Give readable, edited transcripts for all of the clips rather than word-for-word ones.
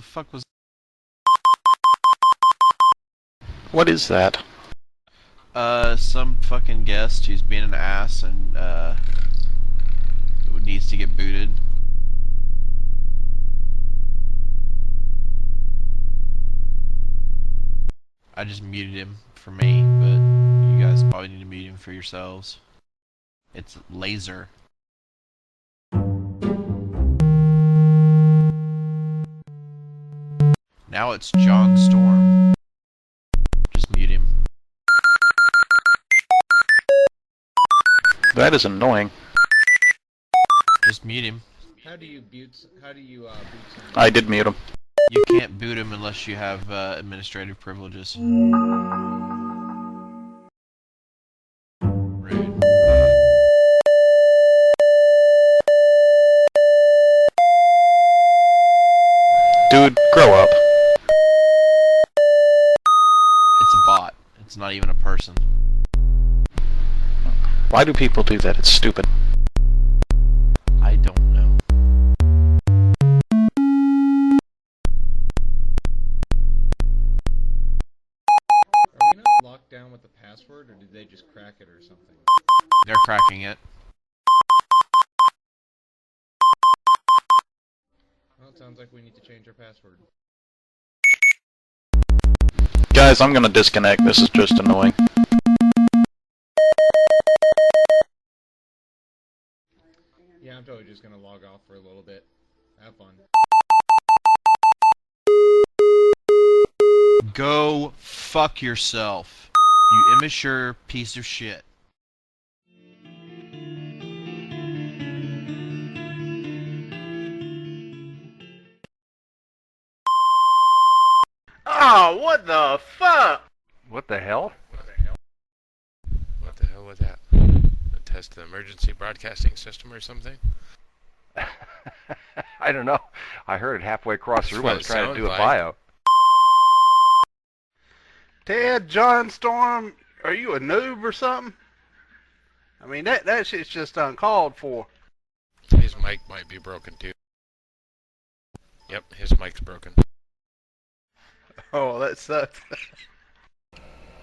the fuck was... What is that? Some fucking guest who's being an ass and, needs to get booted. I just muted him for me, but you guys probably need to mute him for yourselves. It's Laser. Now it's John Storm. Just mute him. That is annoying. Just mute him. How do you boot someone? I did mute him. You can't boot him unless you have administrative privileges. Rude. Dude, grow up. It's a bot. It's not even a person. Why do people do that? It's stupid. I don't know. Are we not locked down with the password, or did they just crack it or something? They're cracking it. Well, it sounds like we need to change our password. Guys, I'm gonna disconnect. This is just annoying. Yeah, I'm totally just gonna log off for a little bit. Have fun. Go fuck yourself, you immature piece of shit. Oh, what the fuck? What the hell? What the hell? What the hell was that? A test of the emergency broadcasting system or something? I don't know. I heard it halfway across the room. I was trying to do a like. bio. Ted, John Storm, are you a noob or something? I mean, that shit's just uncalled for. His mic might be broken too. Yep, his mic's broken. Oh, that sucks.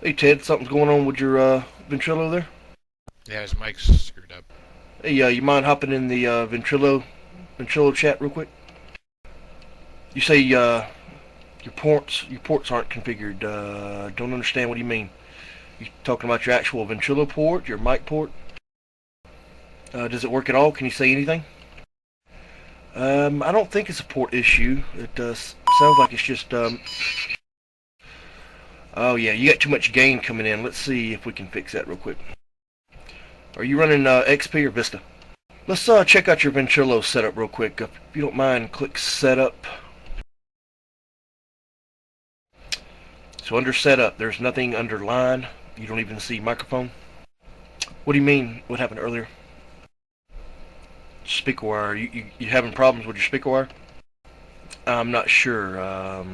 Hey Ted, something's going on with your Ventrilo there? Yeah, his mic's screwed up. Hey, you mind hopping in the Ventrilo chat real quick? You say your ports aren't configured. Don't understand. What do you mean? You talking about your actual Ventrilo port, your mic port? Does it work at all? Can you say anything? I don't think it's a port issue. It sounds like it's just oh yeah, you got too much gain coming in. Let's see if we can fix that real quick. Are you running XP or Vista? Let's check out your Ventrilo setup real quick. If you don't mind, click Setup. So under Setup, there's nothing under Line. You don't even see microphone. What do you mean? What happened earlier? Speaker wire. You having problems with your speaker wire? I'm not sure.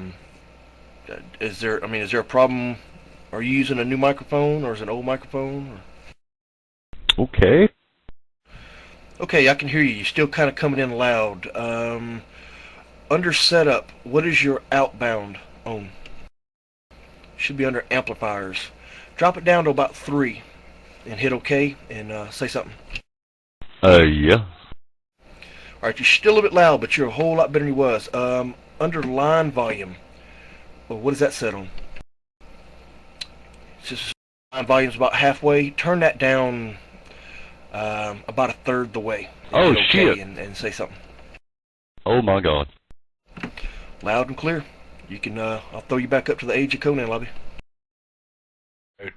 Is there a problem? Are you using a new microphone or is it an old microphone? Or? Okay. Okay, I can hear you. You're still kind of coming in loud. Under setup, what is your outbound on? Should be under amplifiers. Drop it down to about 3 and hit OK and say something. Yeah. Alright, you're still a bit loud, but you're a whole lot better than you was. Under line volume, well, what is that set on? It's just line volume's about halfway. Turn that down about a third the way. Oh, okay shit. And say something. Oh my god. Loud and clear. You can, I'll throw you back up to the Age of Conan lobby.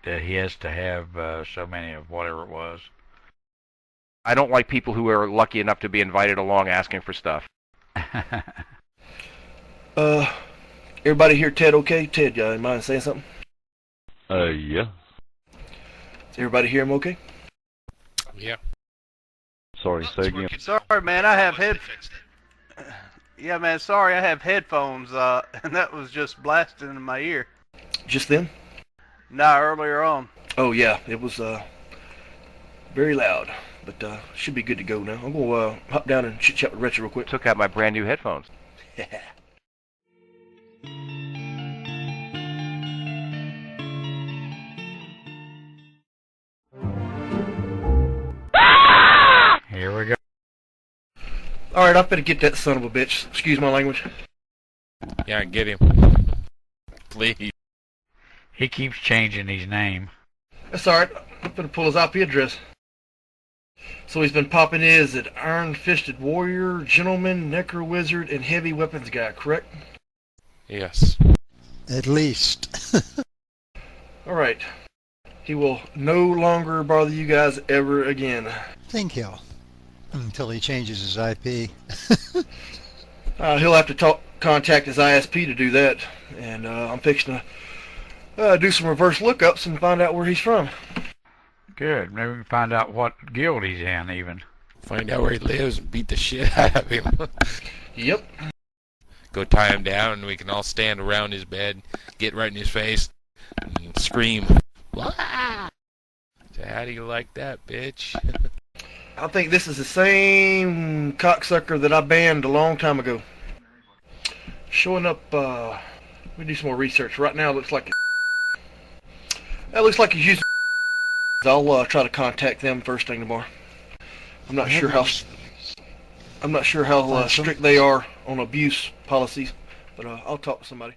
He has to have so many of whatever it was. I don't like people who are lucky enough to be invited along asking for stuff. Everybody hear Ted okay? Ted, you mind saying something? Yeah. Does everybody hear him okay? Yeah. Sorry, say again. Sorry, man, I have Yeah, man, sorry, I have headphones, and that was just blasting in my ear. Just then? Nah, earlier on. Oh yeah, it was very loud, but should be good to go now. I'm gonna hop down and chit chat with Retro real quick. Took out my brand new headphones. Alright, I better get that son of a bitch. Excuse my language. Yeah, get him. Please. He keeps changing his name. That's alright. I'm gonna pull his IP address. So he's been popping his at Iron-Fisted Warrior, Gentleman, Necro Wizard, and Heavy Weapons Guy, correct? Yes. At least. Alright. He will no longer bother you guys ever again. Think he'll. Until he changes his IP. He'll have to contact his ISP to do that. And I'm fixing to do some reverse lookups and find out where he's from. Good. Maybe we can find out what guild he's in, even. Find out where he lives and beat the shit out of him. Yep. Go tie him down and we can all stand around his bed, get right in his face, and scream. Wah! So how do you like that, bitch? I think this is the same cocksucker that I banned a long time ago. Showing up, let me do some more research. Right now it looks like he's using. I'll try to contact them first thing tomorrow. I'm not sure how strict they are on abuse policies, but I'll talk to somebody.